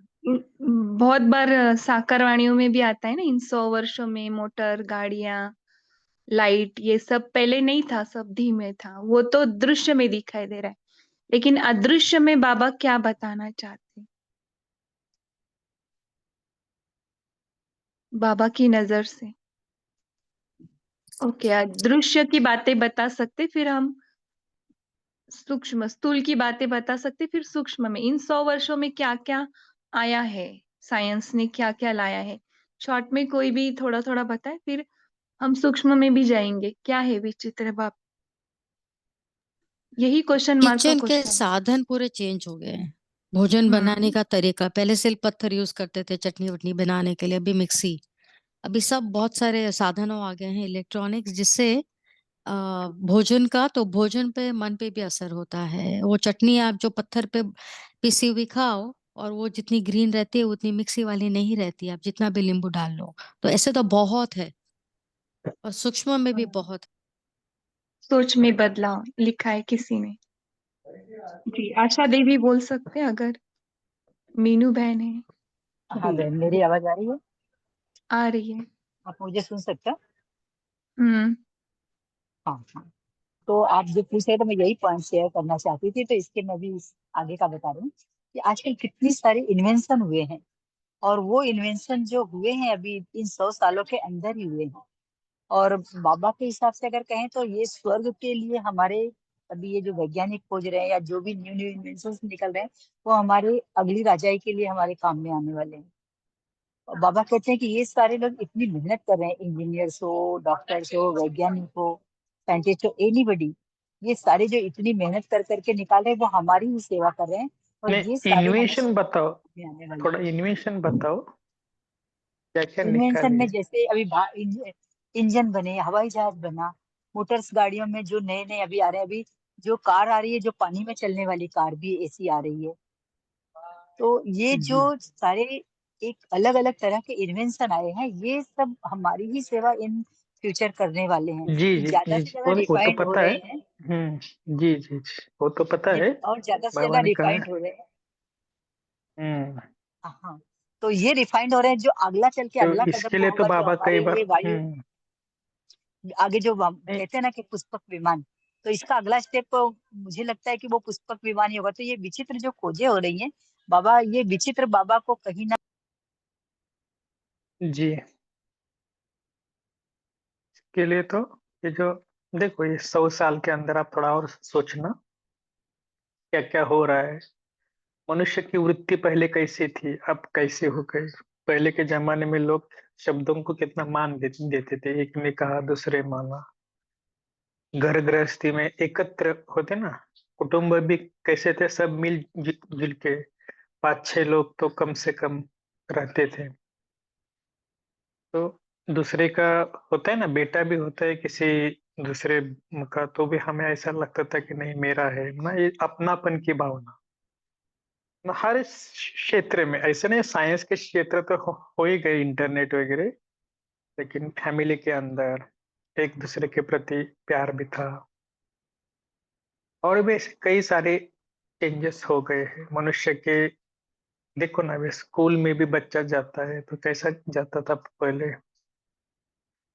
बहुत बार साकारवाणियों में भी आता है ना, इन 100 वर्षों में मोटर, गाड़ियां, लाइट, ये सब पहले नहीं था, सब धीमे था। वो तो दृश्य में दिखाई दे रहा है, लेकिन अदृश्य में बाबा क्या बताना चाहते हैं? बाबा की नजर से। ओके, अदृश्य की बातें बता सकते, फिर हम सूक्ष्म स्थूल की बातें बता सकते, फिर सूक्ष्म में इन 100 वर्षों में क्या क्या आया है, साइंस ने क्या क्या लाया है, शॉर्ट में कोई भी थोड़ा थोड़ा बताए, फिर हम सूक्ष्म में भी जाएंगे। क्या है विचित्र बाप? यही क्वेश्चन मार्क का किचन के क्वेश्चन। साधन पूरे चेंज हो गए हैं। भोजन बनाने का तरीका, पहले सिल पत्थर यूज करते थे चटनी वटनी बनाने के लिए, अभी मिक्सी। अभी सब बहुत सारे साधनों आ गए हैं इलेक्ट्रॉनिक्स, जिससे भोजन का, तो भोजन पे मन पे भी असर होता है। वो चटनी आप जो पत्थर पे पिसी हुई खाओ, और वो जितनी ग्रीन रहती है उतनी मिक्सी वाली नहीं रहती, आप जितना भी नींबू डाल लो। तो ऐसे तो बहुत है, और सूक्ष्म में भी बहुत। सोच में बदलाव लिखा है किसी ने। जी, आशा देवी बोल सकते हैं अगर मीनू बहन है। हाँ बहन, मेरी आवाज आ रही है? आ रही है। आप मुझे सुन सकते हो? हम्म। हाँ हाँ। तो आप जो पूछ रहे थे, मैं यही पॉइंट शेयर करना चाहती थी, तो इसके मैं भी आगे का बता रही हूँ कि आजकल कितनी सारी इन्वेंशन हुए हैं, और वो इन्वेंशन जो हुए हैं अभी इन 100 सालों के अंदर ही हुए हैं। और बाबा के हिसाब से अगर कहें तो ये स्वर्ग के लिए हमारे अभी ये जो वैज्ञानिक खोज रहे हैं या जो भी न्यू न्यू इन्वेंशन निकल रहे हैं, वो हमारे अगली राजाई के लिए हमारे काम में आने वाले हैं। और बाबा कहते हैं कि ये सारे लोग इतनी मेहनत कर रहे हैं, इंजीनियर्स हो, डॉक्टर्स हो, वैज्ञानिक हो, साइंटिस्ट हो, एनीबडी, ये सारे जो इतनी मेहनत कर करके निकाल रहे हैं, वो हमारी ही सेवा कर रहे हैं, और ये नहीं, सारे हमें इन्वेशन बताओ, में आने वाले थोड़ा इन्वेशन बताओ, क्या क्या हैं। इन्वेंशन में निकाली? जैसे अभी इंजन बने, हवाई जहाज बना, मोटर्स गाड़ियों में जो नए नए अभी आ रहे हैं, अभी जो कार आ रही है, जो पानी में चलने वाली कार भी एसी आ रही है। तो ये जो सारे एक अलग अलग तरह के इन्वेंशन आए हैं, ये सब हमारी ही सेवा इन फ्यूचर करने वाले हैं। जी ये जी ज्यादा जी से जी, ज्यादा वो तो रिफाइंड हो पता है। रहे हैं। जी जी जी, वो तो पता ये है, और ज्यादा से बाबा ज्यादा ने कहा है। रिफाइंड हो रहे हैं। हम्म हाँ, तो ये रिफाइंड हो रहे हैं, जो अगला चल के तो अगला कदम इसके वो लिए तो होगा, जो बाबा कई हमारे बार ये वायु आगे जो हम नहीं, कहते हैं ना कि पुष्पक विमान, तो इसका अगला स्टेप मुझे लगता है कि वो पुष्पक विमान ही होगा। तो ये विचित्र जो खोजें हो रही हैं, बाबा ये विचित्र बाबा को कहीं ना जी, इसके लिए तो ये जो देखो, ये 100 साल के अंदर आप थोड़ा और सोचना क्या क्या हो रहा है। मनुष्य की वृत्ति पहले कैसी थी, अब कैसे हो गई। पहले के जमाने में लोग शब्दों को कितना मान देते थे, एक ने कहा दूसरे माना। घर गृहस्थी में एकत्र होते ना, कुटुंब भी कैसे थे, सब मिल जुल के 5-6 लोग तो कम से कम रहते थे। तो दूसरे का होता है ना, बेटा भी होता है किसी दूसरे का, तो भी हमें ऐसा लगता था कि नहीं मेरा है ना, ये अपनापन की भावना। हर क्षेत्र में ऐसे नहीं, साइंस के क्षेत्र तो हो ही गए, इंटरनेट वगैरह, लेकिन फैमिली के अंदर एक दूसरे के प्रति प्यार भी था। और भी ऐसे कई सारे चेंजेस हो गए हैं मनुष्य के। देखो ना, अभी स्कूल में भी बच्चा जाता है तो कैसा जाता था पहले।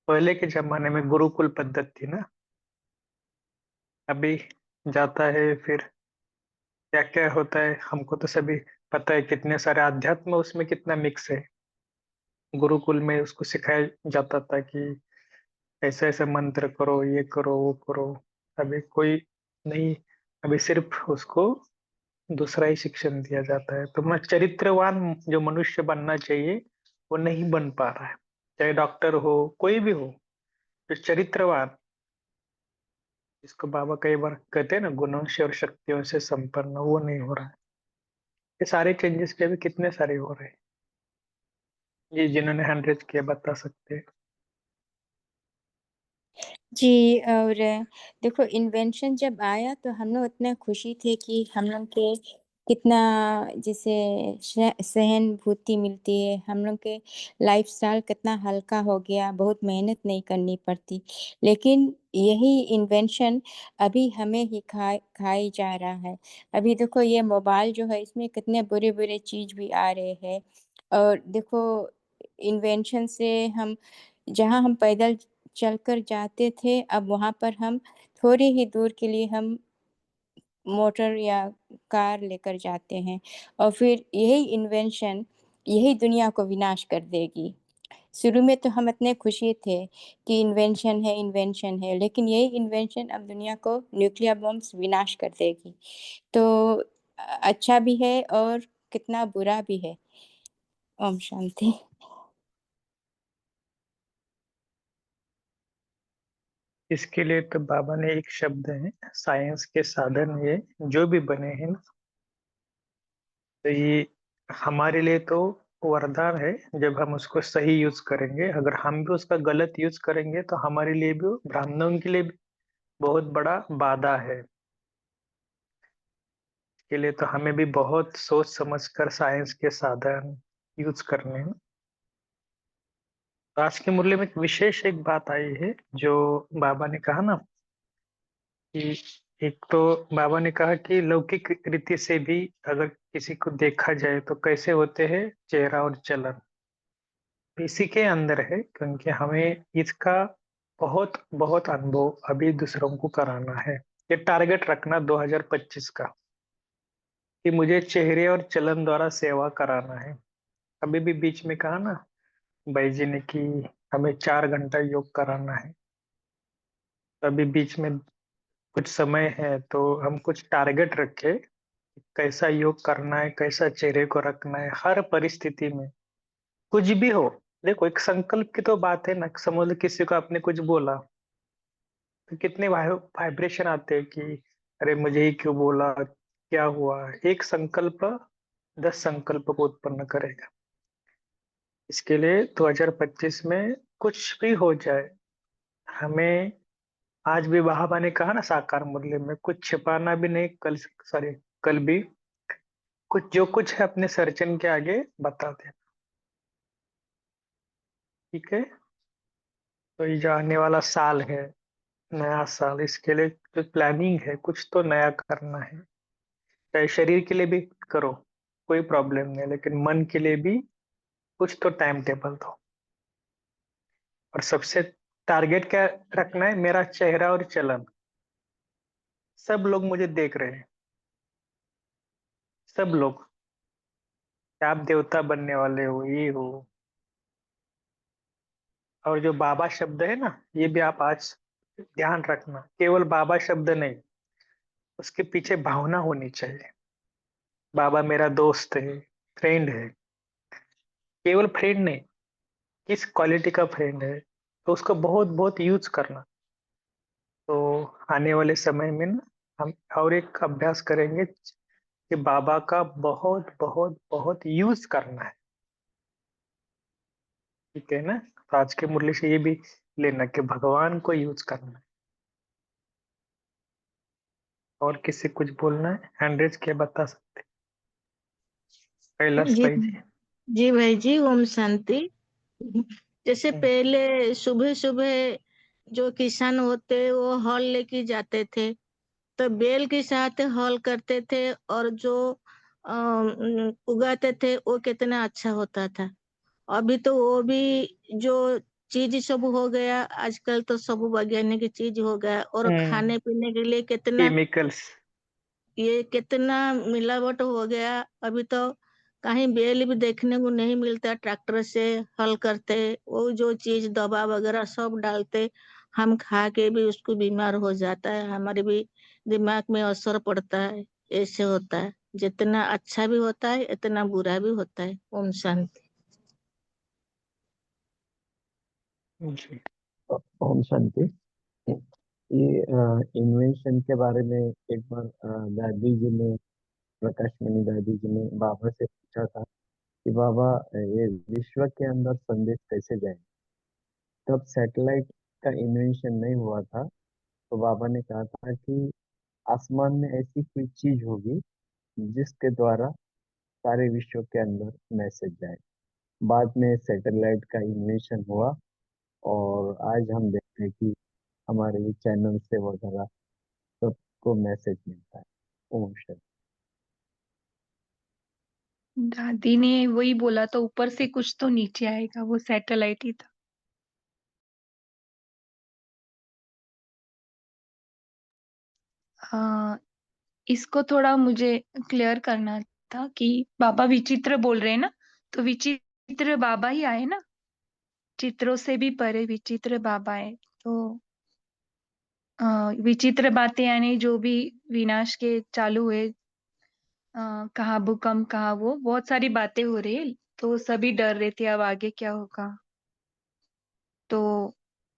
पहले के जमाने में गुरुकुल पद्धति थी ना, अभी जाता है फिर क्या क्या होता है हमको तो सभी पता है। कितने सारे अध्यात्म उसमें कितना मिक्स है। गुरुकुल में उसको सिखाया जाता था कि ऐसे ऐसे मंत्र करो, ये करो, वो करो। अभी कोई नहीं, अभी सिर्फ उसको दूसरा ही शिक्षण दिया जाता है। तो मैं चरित्रवान जो मनुष्य बनना चाहिए वो नहीं बन पा रहा है। चाहे डॉक्टर हो, कोई भी हो, जो चरित्रवान, जिसको बाबा कई बार कहते हैं ना गुणों से और शक्तियों से संपन्न, वो नहीं हो रहा है। ये सारे चेंजेस के भी कितने सारे हो रहे हैं, ये जिन्होंने 100 किया बता सकते हैं। जी। और देखो, इन्वेंशन जब आया तो हम लोग इतने खुशी थे कि हम लोग के कितना जैसे सहानुभूति मिलती है, हम लोग के लाइफस्टाइल कितना हल्का हो गया, बहुत मेहनत नहीं करनी पड़ती। लेकिन यही इन्वेंशन अभी हमें ही खाई जा रहा है। अभी देखो, ये मोबाइल जो है इसमें कितने बुरे-बुरे चीज़ भी आ रहे हैं। और देखो, इन्वेंशन से हम जहाँ हम पैदल चलकर जाते थे, अब वहाँ पर हम थोड़ी ही दूर के लिए हम मोटर या कार लेकर जाते हैं, और फिर यही इन्वेंशन यही दुनिया को विनाश कर देगी। शुरू में तो हम इतने खुशी थे कि इन्वेंशन है, लेकिन यही इन्वेंशन अब दुनिया को न्यूक्लियर बॉम्ब्स विनाश कर देगी। तो अच्छा भी है और कितना बुरा भी है। ओम शांति। इसके लिए तो बाबा ने एक शब्द है, साइंस के साधन ये जो भी बने हैं ना, तो ये हमारे लिए तो वरदान है जब हम उसको सही यूज करेंगे। अगर हम भी उसका गलत यूज करेंगे तो हमारे लिए भी, ब्राह्मणों के लिए भी बहुत बड़ा बाधा है। इसके लिए तो हमें भी बहुत सोच समझकर साइंस के साधन यूज करने हैं। तो आज के मुरली में एक विशेष एक बात आई है जो बाबा ने कहा ना कि एक तो बाबा ने कहा कि लौकिक रीति से भी अगर किसी को देखा जाए तो कैसे होते हैं चेहरा और चलन, इसी के अंदर है। क्योंकि हमें इसका बहुत बहुत अनुभव अभी दूसरों को कराना है। ये टारगेट रखना 2025 का। कि मुझे चेहरे और चलन द्वारा सेवा कराना है। अभी भी बीच में कहा ना भाई जी ने कि हमें 4 घंटा योग कराना है। तो अभी बीच में कुछ समय है तो हम कुछ टारगेट रखे, कैसा योग करना है, कैसा चेहरे को रखना है हर परिस्थिति में, कुछ भी हो। देखो एक संकल्प की तो बात है ना, समझ लो किसी को आपने कुछ बोला तो कितने वाइब्रेशन आते हैं कि अरे मुझे ही क्यों बोला, क्या हुआ। एक संकल्प 10 संकल्प को उत्पन्न करेगा। इसके लिए 2025 में कुछ भी हो जाए, हमें आज भी बाबा ने कहा ना साकार मूल्य में, कुछ छिपाना भी नहीं, कल सॉरी कल भी कुछ जो कुछ है अपने सर्जन के आगे बता देना। ठीक है। तो ये जो आने वाला साल है, नया साल, इसके लिए जो प्लानिंग है कुछ तो नया करना है। चाहे शरीर के लिए भी करो, कोई प्रॉब्लम नहीं, लेकिन मन के लिए भी कुछ तो टाइम टेबल दो। और सबसे टारगेट क्या रखना है, मेरा चेहरा और चलन, सब लोग मुझे देख रहे हैं, सब लोग, आप देवता बनने वाले हो, ये हो। और जो बाबा शब्द है ना, ये भी आप आज ध्यान रखना, केवल बाबा शब्द नहीं, उसके पीछे भावना होनी चाहिए। बाबा मेरा दोस्त है, फ्रेंड है, केवल फ्रेंड नहीं, किस क्वालिटी का फ्रेंड है, तो उसको बहुत बहुत यूज करना। तो आने वाले समय में ना हम और एक अभ्यास करेंगे कि बाबा का बहुत बहुत बहुत यूज करना है। ठीक है ना। तो आज के मुरली से ये भी लेना कि भगवान को यूज करना है। और किसी कुछ बोलना है, हैंड रेज किया बता सकते। कैलाश जी भाई जी। जी भाई जी, ओम शांति। जैसे हम्म, पहले सुबह सुबह जो किसान होते वो हल लेके जाते थे, तो बैल के साथ हल करते थे, और जो उगाते थे वो कितना अच्छा होता था। अभी तो वो भी जो चीज सब हो गया, आजकल तो सब वैज्ञानिक चीज हो गया, और खाने पीने के लिए कितना केमिकल्स। ये कितना मिलावट हो गया। अभी तो कहीं बैल भी देखने को नहीं मिलता, ट्रैक्टर से हल करते, वो जो चीज दवा वगैरह सब डालते, हम खा के भी उसको बीमार हो जाता है, हमारे भी दिमाग में असर पड़ता है। ऐसे होता है, जितना अच्छा भी होता है इतना बुरा भी होता है। ओम शांति। जी। ओम शांति। ये इन्वेंशन के बारे में एक बार दादी जी ने, प्रकाश मणि दादी जी ने बाबा से पूछा था कि बाबा, ये विश्व के अंदर संदेश कैसे जाए। तब सैटेलाइट का इन्वेंशन नहीं हुआ था, तो बाबा ने कहा था कि आसमान में ऐसी कोई चीज होगी जिसके द्वारा सारे विश्व के अंदर मैसेज जाए। बाद में सैटेलाइट का इन्वेंशन हुआ, और आज हम देखते हैं कि हमारे ये चैनल से वगैरह सबको मैसेज मिलता है। ओम शांति। दादी ने वही बोला, तो ऊपर से कुछ तो नीचे आएगा, वो सैटेलाइट ही था। हाँ, इसको थोड़ा मुझे क्लियर करना था कि बाबा विचित्र बोल रहे हैं ना, तो विचित्र बाबा ही आए ना, चित्रों से भी परे विचित्र बाबा है। तो विचित्र बातें यानी जो भी विनाश के चालू हुए, कहाँ भूकंप, कहाँ वो बहुत सारी बातें हो रही है, तो सभी डर रहे थे अब आगे क्या होगा। तो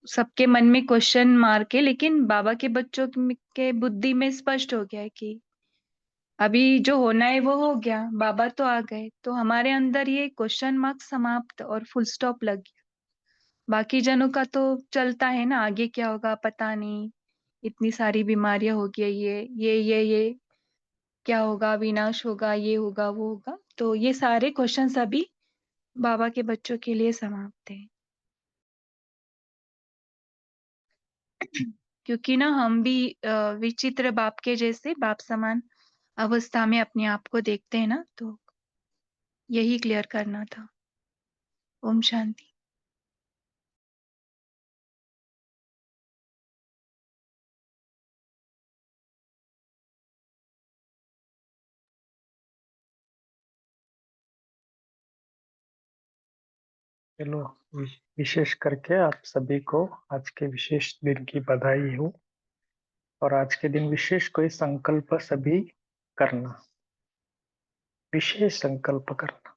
सबके मन में क्वेश्चन मार के, लेकिन बाबा के बच्चों के बुद्धि में स्पष्ट हो गया है कि अभी जो होना है वो हो गया, बाबा तो आ गए, तो हमारे अंदर ये क्वेश्चन मार्क समाप्त और फुल स्टॉप लग गया। बाकी जनों का तो चलता है ना, आगे क्या होगा पता नहीं, इतनी सारी बीमारियां हो गई, ये क्या होगा, विनाश होगा, ये होगा वो होगा, तो ये सारे क्वेश्चन अभी बाबा के बच्चों के लिए समाप्त है। क्योंकि ना हम भी विचित्र बाप के जैसे बाप समान अवस्था में अपने आप को देखते हैं ना, तो यही क्लियर करना था। ओम शांति। चलो, विशेष करके आप सभी को आज के विशेष दिन की बधाई हो। और आज के दिन विशेष कोई संकल्प सभी करना, विशेष संकल्प करना।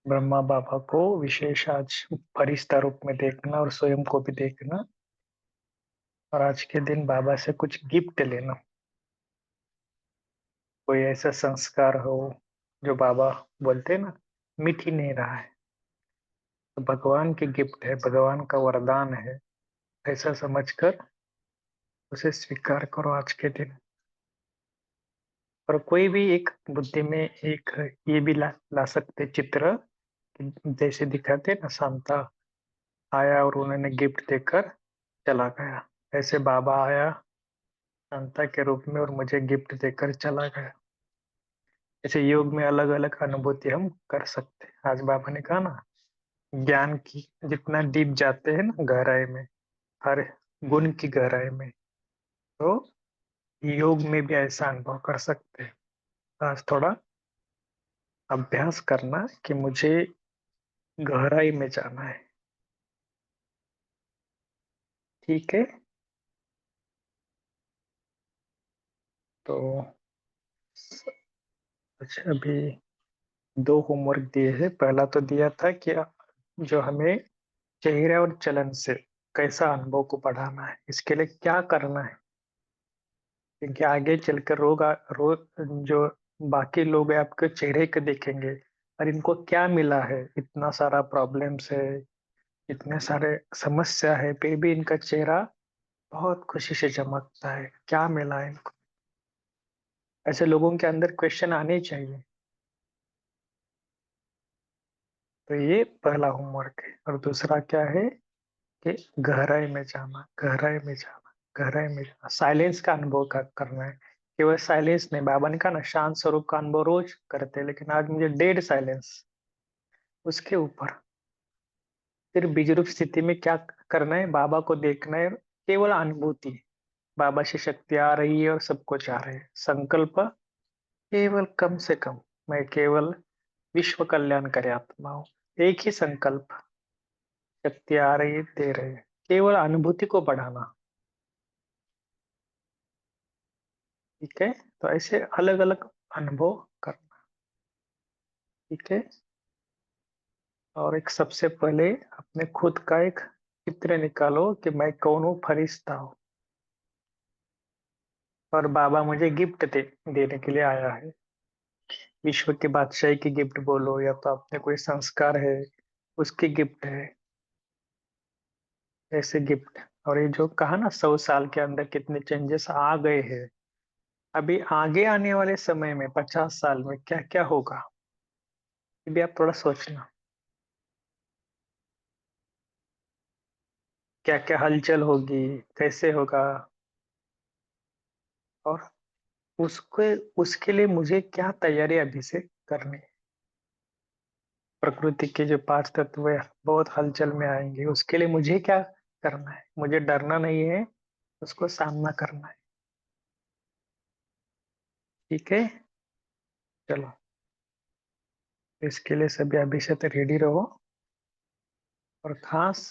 ब्रह्मा बाबा को विशेष आज फरिश्ता रूप में देखना और स्वयं को भी देखना। और आज के दिन बाबा से कुछ गिफ्ट लेना। कोई ऐसा संस्कार हो जो बाबा बोलते हैं ना, मिट ही नहीं रहा है, तो भगवान की गिफ्ट है, भगवान का वरदान है, ऐसा समझकर उसे स्वीकार करो आज के दिन। और कोई भी एक बुद्धि में एक ये भी ला सकते चित्र, जैसे दिखाते ना, शांता आया और उन्होंने गिफ्ट देकर चला गया, ऐसे बाबा आया शांता के रूप में और मुझे गिफ्ट देकर चला गया। ऐसे योग में अलग अलग अनुभूति हम कर सकते हैं। आज बाबा ने कहा ना, ज्ञान की जितना डीप जाते हैं ना गहराई में, हर गुण की गहराई में, तो योग में भी ऐसा अनुभव कर सकते हैं। आज थोड़ा अभ्यास करना कि मुझे गहराई में जाना है। ठीक है, तो अच्छा, अभी 2 होमवर्क दिए हैं। पहला तो दिया था कि जो हमें चेहरे और चलन से कैसा अनुभव को बढ़ाना है, इसके लिए क्या करना है। क्योंकि आगे चलकर रोग जो बाकी लोग हैं आपके चेहरे के देखेंगे, और इनको क्या मिला है, इतना सारा प्रॉब्लम्स है, इतने सारे समस्या है, फिर भी इनका चेहरा बहुत खुशी से चमकता है, क्या मिला है इनको। ऐसे लोगों के अंदर क्वेश्चन आने चाहिए। तो ये पहला होमवर्क है। और दूसरा क्या है कि गहराई में जाना, गहराई में जाना, गहराई में जाना, साइलेंस का अनुभव करना है। केवल साइलेंस नहीं, बाबा ने कहा ना शांत स्वरूप का अनुभव रोज करते हैं, लेकिन आज मुझे डेड साइलेंस, उसके ऊपर फिर बीजरूप स्थिति में क्या करना है, बाबा को देखना है, केवल अनुभूति, बाबा से शक्ति आ रही है और सब कुछ आ रहा है। संकल्प केवल कम से कम, मैं केवल विश्व कल्याण करे आत्मा हूँ। एक ही संकल्प, शक्ति आ रही है, दे रहे हैं, केवल अनुभूति को बढ़ाना। ठीक है, तो ऐसे अलग अलग अनुभव करना। ठीक है, और एक सबसे पहले अपने खुद का एक चित्र निकालो कि मैं कौन हूँ, फरिश्ता हूँ, और बाबा मुझे गिफ्ट देने के लिए आया है। विश्व के बादशाही की गिफ्ट बोलो, या तो अपने कोई संस्कार है उसकी गिफ्ट है, ऐसे गिफ्ट। और ये जो कहा ना 100 साल के अंदर कितने चेंजेस आ गए हैं, अभी आगे आने वाले समय में 50 साल में क्या क्या होगा, ये भी आप थोड़ा सोचना। क्या क्या हलचल होगी, कैसे होगा, और उसके उसके लिए मुझे क्या तैयारी अभी से करनी है। प्रकृति के जो 5 तत्व है, बहुत हलचल में आएंगे, उसके लिए मुझे क्या करना है, मुझे डरना नहीं है, उसको सामना करना है। ठीक है, चलो, इसके लिए सभी अभी से तो रेडी रहो, और खास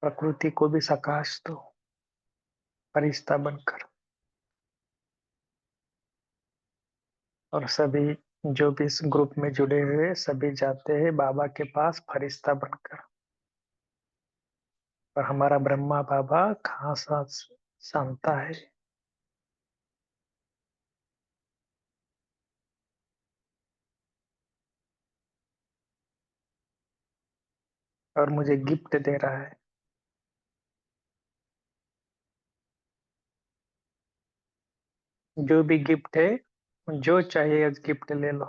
प्रकृति को भी सकाश दो, फरिश्ता बनकर। और सभी जो भी इस ग्रुप में जुड़े हुए सभी जाते हैं बाबा के पास फरिश्ता बनकर। और हमारा ब्रह्मा बाबा खास शांता है। और मुझे गिफ्ट दे रहा है। जो भी गिफ्ट है, जो चाहिए गिफ्ट ले लो।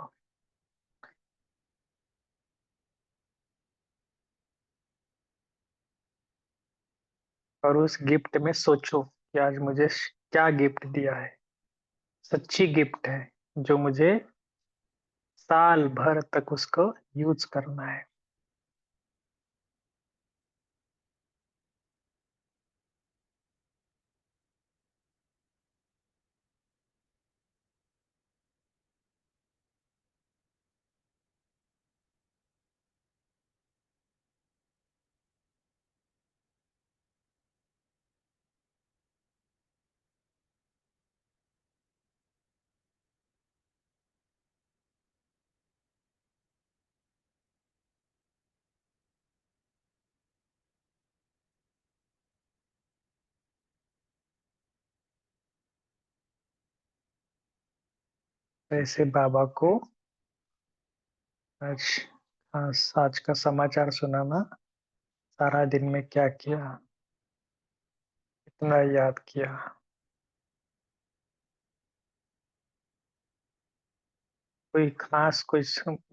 और उस गिफ्ट में सोचो कि आज मुझे क्या गिफ्ट दिया है, सच्ची गिफ्ट है, जो मुझे साल भर तक उसको यूज करना है। वैसे बाबा को आज आज का समाचार सुनाना, सारा दिन में क्या किया, इतना याद किया। कोई खास कोई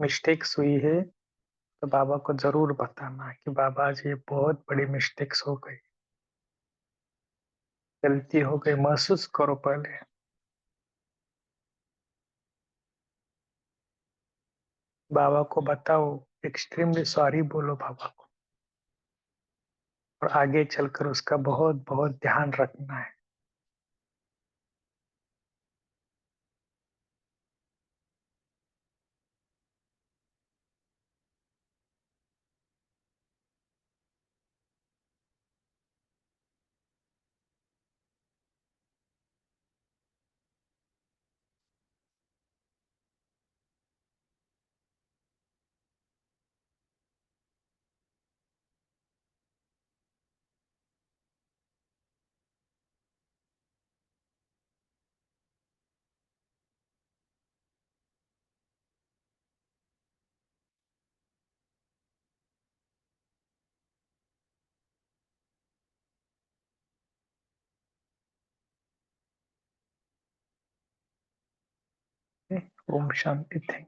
मिस्टेक्स हुई है तो बाबा को जरूर बताना कि बाबा जी बहुत बड़ी मिस्टेक्स हो गई, गलती हो गई, महसूस करो पहले। बाबा को बताओ, एक्सट्रीमली सॉरी बोलो बाबा को, और आगे चलकर उसका बहुत बहुत ध्यान रखना है। ओम शांति। थैंक